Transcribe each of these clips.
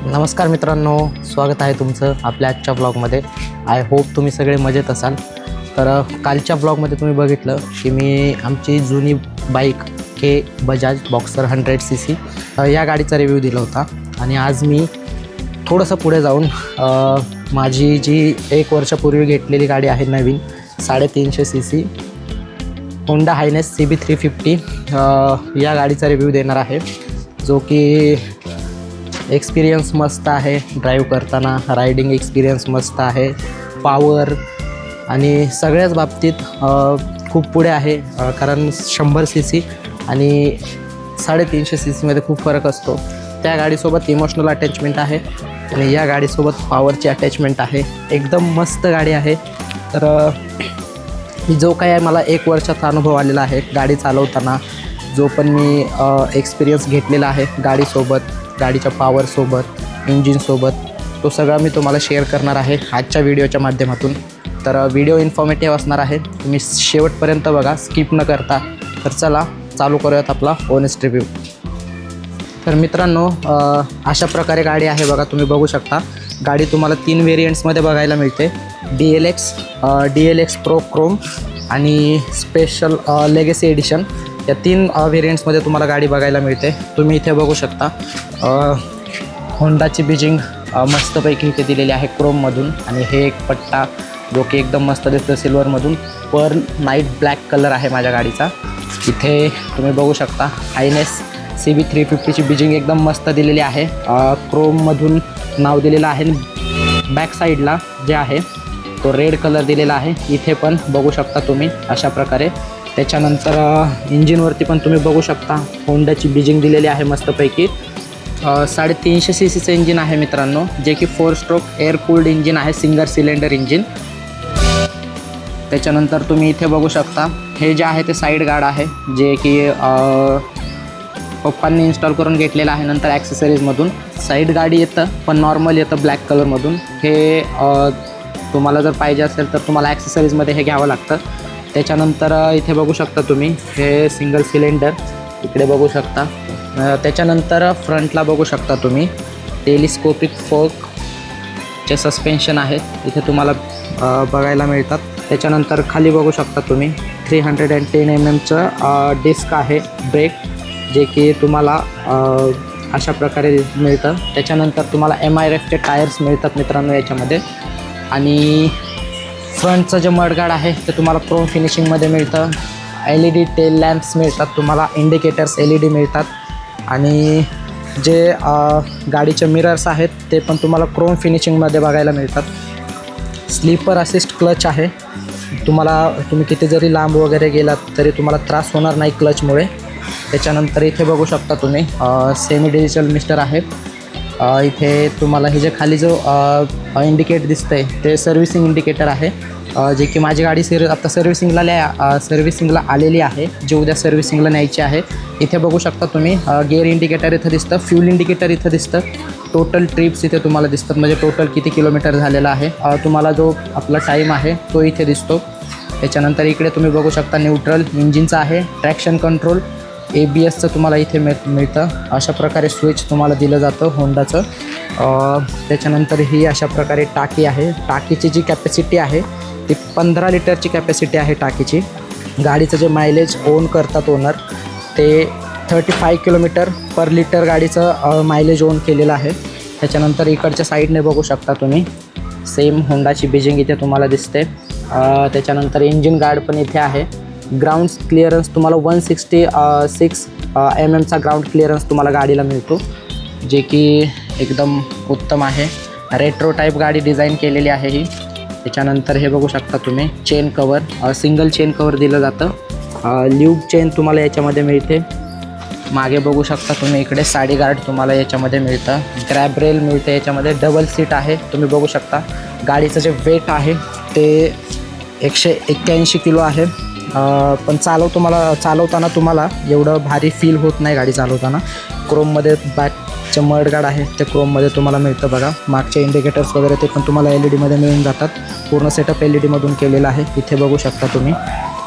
नमस्कार मित्रांनो, स्वागत आहे तुमचं आपल्या आजच्या ब्लॉगमध्ये. आय होप तुम्ही सगळे मजेत असाल. तर कालच्या ब्लॉगमध्ये तुम्ही बघितलं की मी आमची जुनी बाईक के बजाज बॉक्सर 100cc या गाडीचा रिव्ह्यू दिला होता. आणि आज मी थोडंसं पुढे जाऊन माझी जी 1 वर्षापूर्वी घेतलेली गाडी आहे नवीन 350cc होंडा हायनेस CB350 या गाडीचा रिव्ह्यू देणार आहे. जो की एक्सपिरियन्स मस्त आहे, ड्राईव्ह करताना रायडिंग एक्सपिरियन्स मस्त आहे, पॉवर आणि सगळ्याच बाबतीत खूप पुढे आहे. कारण 100cc आणि 350cc खूप फरक असतो. त्या गाडीसोबत इमोशनल अटॅचमेंट आहे आणि या गाडीसोबत पॉवरची अटॅचमेंट आहे. एकदम मस्त गाडी आहे. तर जो काय आहे मला 1 वर्षाचा अनुभव आलेला आहे गाडी चालवताना, जो पण मी एक्सपिरियन्स घेतलेला आहे गाडीसोबत, गाडीच्या पॉवरसोबत, इंजिनसोबत, तो सगळा मी तुम्हाला शेअर करणार आहे आजच्या व्हिडिओच्या माध्यमातून. तर व्हिडिओ इन्फॉर्मेटिव्ह असणार आहे, तुम्ही शेवटपर्यंत बघा, स्किप न करता. तर चला चालू करूयात आपला ऑनेस्ट रिव्ह्यू. तर मित्रांनो, अशा प्रकारे गाडी आहे बघा, तुम्ही बघू शकता. गाडी तुम्हाला 3 व्हेरियंट्समध्ये बघायला मिळते. DLX प्रो क्रोम आणि स्पेशल लेगसी एडिशन या 3 व्हेरियंट्समध्ये तुम्हाला गाडी बघायला मिळते. तुम्ही इथे बघू शकता होंडाची बिजिंग मस्तपैकी इथे दिलेली आहे क्रोममधून. आणि हे एक पट्टा जो की एकदम मस्त दिसतो सिल्वरमधून. पर्ल नाईट ब्लॅक कलर आहे माझ्या गाडीचा. इथे तुम्ही बघू शकता हायनेस CB350ची बिजिंग एकदम मस्त दिलेली आहे. क्रोममधून नाव दिलेलं आहे. बॅक साईडला जे आहे तो रेड कलर दिलेला आहे. इथे पण बघू शकता तुम्ही अशा प्रकारे. त्याच्यानंतर इंजिनवरती पण तुम्ही बघू शकता होंडाची बिजिंग दिलेली आहे मस्तपैकी. 350cc इंजिन आहे मित्रांनो, जे की 4 स्ट्रोक एअर कूल्ड इंजिन आहे, सिंगल सिलेंडर इंजिन. त्याच्यानंतर तुम्ही इथे बघू शकता हे जे आहे ते साईड गार्ड आहे, जे की पप्पांनी इन्स्टॉल करून घेतलेलं आहे. नंतर ॲक्सेसरीजमधून साईड गाडी येतं, पण नॉर्मल येतं ब्लॅक कलरमधून. हे तुम्हाला जर पाहिजे असेल तर तुम्हाला ॲक्सेसरीजमध्ये हे घ्यावं लागतं. त्याच्यानंतर इथे बघू शकता तुम्ही हे सिंगल सिलेंडर इकडे बघू शकता. त्याच्यानंतर फ्रंटला बघू शकता तुम्ही टेलिस्कोपिक फोर्कचे सस्पेन्शन आहेत इथे तुम्हाला बघायला मिळतात. त्याच्यानंतर खाली बघू शकता तुम्ही 310 mm डिस्क आहे ब्रेक, जे की तुम्हाला अशा प्रकारे मिळतं. त्याच्यानंतर तुम्हाला MIRFचे टायर्स मिळतात मित्रांनो याच्यामध्ये. आणि फ्रंटचं जे मडगार्ड आहे ते तुम्हाला क्रोम फिनिशिंगमध्ये मिळतं. LED टेल लॅम्प्स मिळतात तुम्हाला, इंडिकेटर्स LED मिळतात. आणि जे गाडीचे मिरर्स आहेत ते पण तुम्हाला क्रोम फिनिशिंगमध्ये बघायला मिळतात. स्लीपर असिस्ट क्लच आहे. तुम्ही किती जरी लांब वगैरे गेलात तरी तुम्हाला त्रास होणार नाही क्लचमुळे. त्याच्यानंतर इथे बघू शकता तुम्ही सेमी डिजिटल मिस्टर आहे. इथे तुम्हाला हे जे खाली जो इंडिकेट दिसतं आहे ते सर्व्हिसिंग इंडिकेटर आहे, जे की माझी गाडी आता सर्व्हिसिंगला आलेली आहे, जे उद्या सर्व्हिसिंगला न्यायची आहे. इथे बघू शकता तुम्ही गिअर इंडिकेटर इथं दिसतं, फ्यूल इंडिकेटर इथं दिसतं, टोटल ट्रिप्स इथे तुम्हाला दिसतात, म्हणजे टोटल किती किलोमीटर झालेला आहे. तुम्हाला जो आपला टाईम आहे तो इथे दिसतो. त्याच्यानंतर इकडे तुम्ही बघू शकता न्यूट्रल इंजिनचं आहे, ट्रॅक्शन कंट्रोल, ABSचं तुम्हाला इथे मिळतं. अशा प्रकारे स्विच तुम्हाला दिलं जातं होंडाचं. त्याच्यानंतर ही अशा प्रकारे टाकी आहे. टाकीची जी कॅपॅसिटी आहे ती 15 लिटरची कॅपॅसिटी आहे टाकीची. गाडीचं जे मायलेज ओन करतात ओनर ते 35 किलोमीटर पर लिटर गाडीचं मायलेज ओन केलेलं आहे. त्याच्यानंतर इकडच्या साईडने बघू शकता तुम्ही सेम होंडाची बिजिंग इथे तुम्हाला दिसते. त्याच्यानंतर इंजिन गार्ड पण इथे आहे. ग्राउंड क्लिअरन्स तुम्हाला 166 mm ग्राउंड क्लिअरन्स तुम्हाला गाडीला मिळतो, जे की एकदम उत्तम आहे. रेट्रो टाईप गाडी डिझाईन केलेली आहे ही. त्याच्यानंतर हे बघू शकता तुम्ही chain cover, single chain cover दिलं जातं. ल्यूब चेन तुम्हाला याच्यामध्ये मिळते. मागे बघू शकता तुम्ही इकडे साडी गार्ड तुम्हाला याच्यामध्ये मिळतं. ग्रॅब रेल मिळते याच्यामध्ये. डबल सीट आहे. तुम्ही बघू शकता गाडीचं जे वेट आहे ते 181 किलो आहे. पण चालवताना तुम्हाला एवढं भारी फील होत नाही गाडी चालवताना. क्रोममध्ये बॅकचे मडगार्ड आहे ते क्रोममध्ये तुम्हाला मिळतं बघा. मागचे इंडिकेटर्स वगैरे ते पण तुम्हाला LEDमध्ये मिळून जातात. पूर्ण सेटअप LEDमधून केलेलं आहे इथे बघू शकता तुम्ही.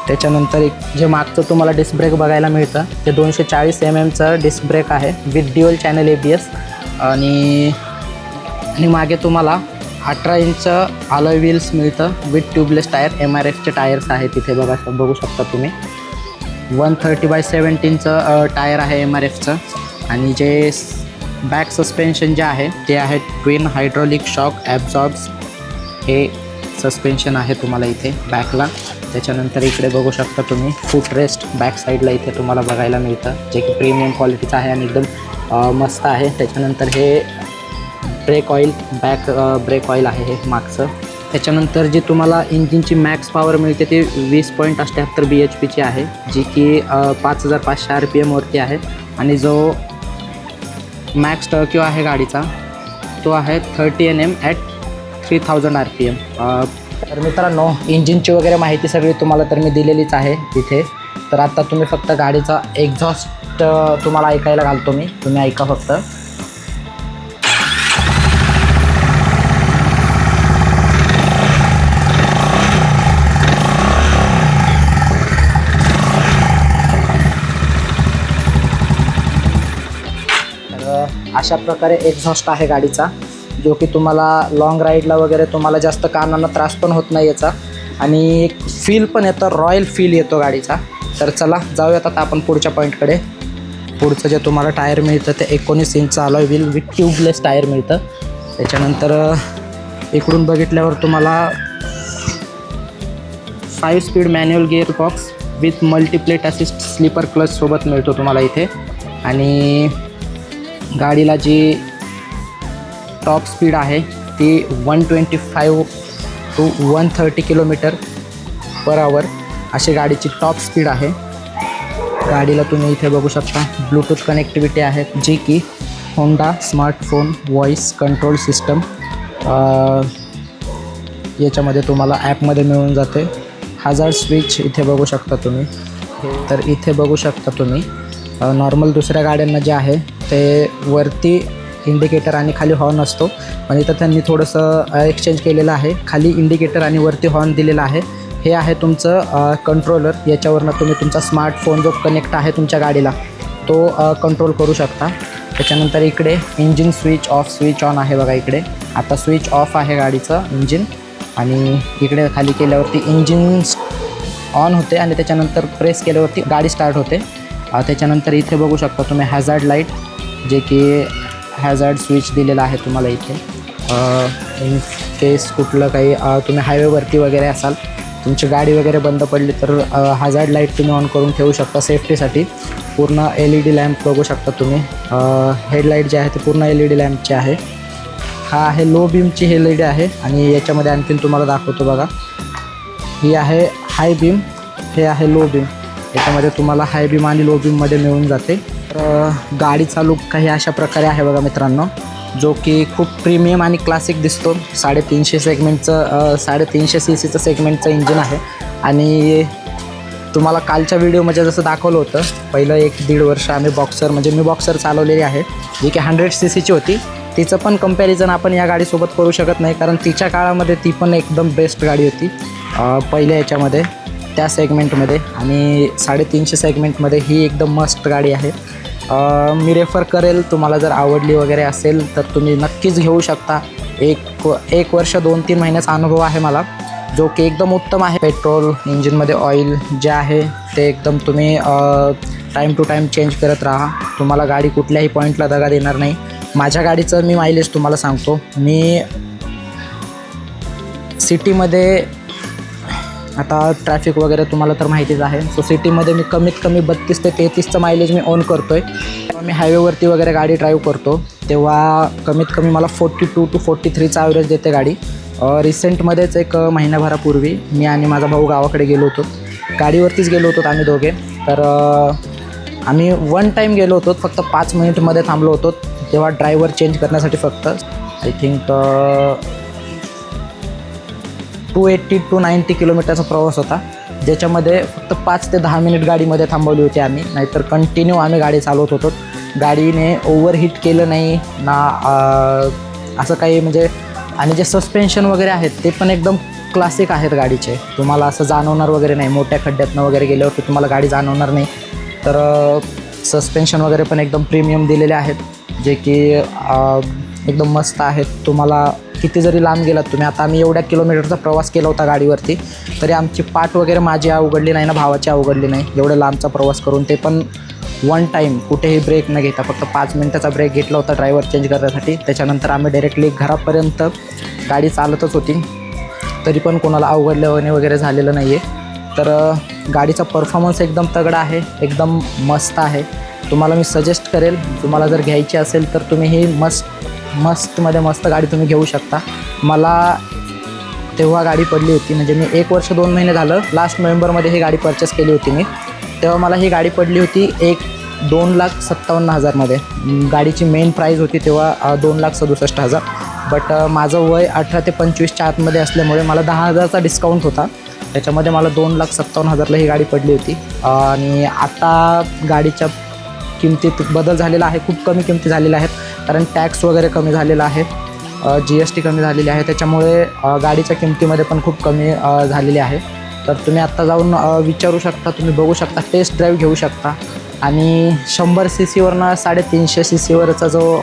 त्याच्यानंतर जे मागचं तुम्हाला डिस्क ब्रेक बघायला मिळतं ते 240 mm डिस्क ब्रेक आहे विथ ड्युअल चॅनल ABS. आणि आणि मागे तुम्हाला 18 इंच अलॉय व्हील्स मिळतं विथ ट्यूबलेस टायर. MRFचे टायर्स आहेत तिथे बघू शकता तुम्ही. 130/17चं टायर आहे MRFचं. आणि जे बॅक सस्पेन्शन जे आहे ते आहे ट्विन हायड्रॉलिक शॉक ॲब्झॉर्ब्स. हे सस्पेन्शन आहे तुम्हाला इथे बॅकला. त्याच्यानंतर इकडे बघू शकता तुम्ही फुटरेस्ट बॅक साईडला इथे तुम्हाला बघायला मिळतं, जे की प्रीमियम क्वालिटीचं आहे आणि एकदम मस्त आहे. त्याच्यानंतर हे ब्रेक ऑइल ब्रेक ऑइल आहे हे मागचं. त्याच्यानंतर जी तुम्हाला इंजिनची मॅक्स पॉवर मिळते ती 20.78 BHPची आहे, जी की 5500 RPMवरती आहे. आणि जो मॅक्स टर्क्यू आहे गाडीचा तो आहे 30 Nm ॲट 3000 RPM. तर मित्रांनो, इंजिनची वगैरे माहिती सगळी तुम्हाला तर मी दिलेलीच आहे तिथे. तर आता तुम्ही फक्त गाडीचा एक्झॉस्ट तुम्हाला ऐकायला घालतो मी, तुम्ही ऐका फक्त. अशा प्रकारे एक्झॉस्ट आहे गाडीचा, जो की तुम्हाला लाँग राईडला वगैरे तुम्हाला जास्त कानांना त्रास पण होत नाही याचा. आणि एक फील पण येतं, रॉयल फील येतो गाडीचा. तर चला जाऊयात आता आपण पुढच्या पॉईंटकडे. पुढचं जे तुम्हाला टायर मिळतं ते 19 inch alloy wheel with tubeless tyre मिळतं. त्याच्यानंतर इकडून बघितल्यावर तुम्हाला 5 speed manual gear box with multiplate assist slipper क्लचसोबत मिळतो तुम्हाला इथे. आणि गाडीला जी टॉप स्पीड आहे ती 125 to 130 km/h अशी गाडीची टॉप स्पीड आहे. गाडीला तुम्ही इथे बघू शकता ब्लूटूथ कनेक्टिव्हिटी आहे, जी की Honda smartphone voice control system याच्यामध्ये तुम्हाला ॲपमध्ये मिळून जाते. हजार्ड स्विच इथे बघू शकता तुम्ही. तर इथे बघू शकता तुम्ही नॉर्मल दुसऱ्या गाड्यांना जे आहे ते वरती इंडिकेटर आणि खाली हॉर्न असतो, पण इथं त्यांनी थोडंसं एक्सचेंज केलेलं आहे. खाली इंडिकेटर आणि वरती हॉर्न दिलेला आहे. हे आहे तुमचं कंट्रोलर. याच्यावरनं तुम्ही तुमचा स्मार्टफोन जो कनेक्ट आहे तुमच्या गाडीला तो कंट्रोल करू शकता. त्याच्यानंतर इकडे engine switch off switch on आहे बघा. इकडे आता स्विच ऑफ आहे गाडीचं इंजिन. आणि इकडे खाली केल्यावरती इंजिन ऑन होते आणि त्याच्यानंतर प्रेस केल्यावरती गाडी स्टार्ट होते. त्याच्यानंतर इथे बघू शकता तुम्ही हॅझार्ड लाईट, जे की हॅझार्ड स्विच दिलेला आहे तुम्हाला इथे. इन केस कुठलं काही तुम्ही हायवेवरती वगैरे असाल, तुमची गाडी वगैरे बंद पडली तर हॅझार्ड लाईट तुम्ही ऑन करून ठेवू शकता सेफ्टीसाठी. पूर्ण LED लॅम्प बघू शकता तुम्ही. हेडलाईट जे आहे ते पूर्ण LED लॅम्पचे आहे. हा आहे लो बीमची LED आहे. आणि याच्यामध्ये आणखीन तुम्हाला दाखवतो बघा. ही आहे हाय बीम, हे आहे लो बीम. याच्यामध्ये तुम्हाला हाय बीम आणि लो बीममध्ये मिळून जाते. तर गाडीचा लुक काही अशा प्रकारे आहे बघा मित्रांनो, जो की खूप प्रीमियम आणि क्लासिक दिसतो. 350 सेगमेंटचं 350 cc सेगमेंटचं इंजिन आहे. आणि तुम्हाला कालच्या व्हिडिओमध्ये जसं दाखवलं होतं, पहिलं 1-1.5 वर्ष आम्ही मी बॉक्सर चालवलेली आहे, जी की 100 cc ची होती. तिचं पण कंपॅरिझन आपण या गाडीसोबत करू शकत नाही, कारण तिच्या काळामध्ये ती पण एकदम बेस्ट गाडी होती पहिल्या याच्यामध्ये, त्या सेगमेंटमध्ये. आणि 350 सेगमेंटमध्ये ही एकदम मस्त गाडी आहे. मी रेफर करेल, तुम्हाला जर आवडली वगैरे असेल तर तुम्ही नक्कीच घेऊ शकता. एक वर्ष 2-3 महिन्याचा अनुभव आहे मला, जो की एकदम उत्तम आहे. पेट्रोल इंजिनमध्ये ऑइल जे आहे ते एकदम तुम्ही टाईम टू टाईम चेंज करत राहा. तुम्हाला गाडी कुठल्याही पॉईंटला दगा देणार नाही. माझ्या गाडीचं मी मायलेज तुम्हाला सांगतो. मी सिटीमध्ये, आता ट्रॅफिक वगैरे तुम्हाला तर माहितीच आहे, सो सिटीमध्ये मी कमीत कमी 32 ते 33चं मायलेज मी ऑन करतो आहे. जेव्हा मी हायवेवरती वगैरे गाडी ड्राईव्ह करतो तेव्हा कमीत कमी मला 42 to 43चा ॲव्हरेज देते गाडी. रिसेंटमध्येच एक महिन्याभरापूर्वी मी आणि माझा भाऊ गावाकडे गेलो होतो, गाडीवरतीच गेलो होतो आम्ही दोघे. तर आम्ही वन टाईम गेलो होतो, फक्त 5 मिनिटमध्ये थांबलो होतो, तेव्हा ड्रायव्हर चेंज करण्यासाठी. फक्त आय थिंक 280 to 90 किलोमीटरचा प्रवास होता, ज्याच्यामध्ये फक्त 5 ते 10 मिनिट गाडीमध्ये थांबवली होती आम्ही. नाहीतर कंटिन्यू आम्ही गाडी चालवत होतो. गाडीने ओव्हरहीट केलं नाही ना असं काही म्हणजे. आणि जे सस्पेन्शन वगैरे आहेत ते पण एकदम क्लासिक आहेत गाडीचे. तुम्हाला असं जाणवणार वगैरे नाही, मोठ्या खड्ड्यातनं वगैरे गेल्यावरती तुम्हाला गाडी जाणवणार नाही. तर सस्पेन्शन वगैरे पण एकदम प्रीमियम दिलेले आहेत, जे की एकदम मस्त आहेत. तुम्हाला किती जरी लांब गेलात तुम्ही, आता आम्ही एवढ्या किलोमीटरचा प्रवास केला होता गाडीवरती, तरी आमची पाठ वगैरे माझी अवघडली नाही ना, भावाची अवघडली नाही. एवढं लांबचा प्रवास करून, ते पण वन टाईम, कुठेही ब्रेक न घेता. फक्त 5 मिनटाचा ब्रेक घेतला होता ड्रायव्हर चेंज करण्यासाठी. त्याच्यानंतर आम्ही डायरेक्टली घरापर्यंत गाडी चालतच होती, तरी पण कोणाला अवघडलं वगैरे झालेलं नाही आहे. तर गाडीचा परफॉर्मन्स एकदम तगडा आहे, एकदम मस्त आहे. तुम्हाला मी सजेस्ट करेल, तुम्हाला जर घ्यायची असेल तर तुम्ही ही मस्तमध्ये मस्त गाडी तुम्ही घेऊ शकता. मला तेव्हा गाडी पडली होती, म्हणजे मी 1 वर्ष 2 महिने झालं, लास्ट नोव्हेंबरमध्ये ही गाडी परचेस केली होती मी. तेव्हा मला ही गाडी पडली होती 2,57,000मध्ये. गाडीची मेन प्राईज होती तेव्हा 2,67,000. बट माझं वय 18 ते 25च्या आतमध्ये असल्यामुळे मला 10,000चा डिस्काउंट होता. त्याच्यामध्ये मला 2,57,000ला ही गाडी पडली होती. आणि आता गाडीच्या किमतीत बदल झालेला आहे, खूप कमी किमती झालेल्या आहेत, कारण टॅक्स वगैरे कमी झालेला आहे, GST कमी झालेली आहे. त्याच्यामुळे गाडीच्या किमतीमध्ये पण खूप कमी झालेली आहे. तर तुम्ही आत्ता जाऊन विचारू शकता, तुम्ही बघू शकता, टेस्ट ड्राईव्ह घेऊ शकता. आणि 100 CCवरनं 350 CCवरचा जो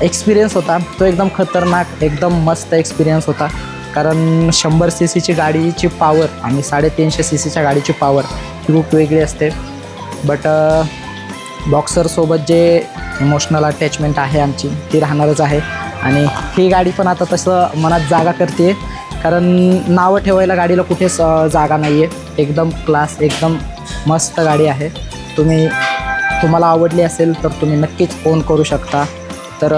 एक्सपिरियन्स होता तो एकदम खतरनाक, एकदम मस्त एक्सपिरियन्स होता. कारण 100 CCची गाडीची पॉवर आणि 350 CCच्या गाडीची पॉवर ही खूप वेगळी असते. बट बॉक्सरसोबत जे इमोशनल अटॅचमेंट आहे आमची, ती राहणारच आहे. आणि ही गाडी पण आता तसं मनात जागा करते, कारण नावं ठेवायला गाडीला कुठेच जागा नाही आहे. एकदम क्लास, एकदम मस्त गाडी आहे. तुम्हाला आवडली असेल तर तुम्ही नक्कीच ओन करू शकता. तर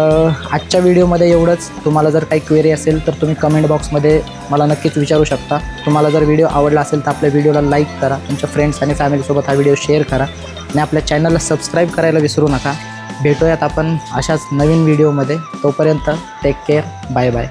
आजच्या व्हिडिओमध्ये एवढंच. तुम्हाला जर काही क्वेरी असेल तर तुम्ही कमेंट बॉक्समध्ये मला नक्कीच विचारू शकता. तुम्हाला जर व्हिडिओ आवडला असेल तर आपल्या व्हिडिओला लाईक करा, तुमच्या फ्रेंड्स आणि फॅमिलीसोबत हा व्हिडिओ शेअर करा आणि आपल्या चॅनलला सबस्क्राईब करायला विसरू नका. भेटूयात आपण अशाच नवीन व्हिडिओमध्ये. तोपर्यंत टेक केअर, बाय बाय.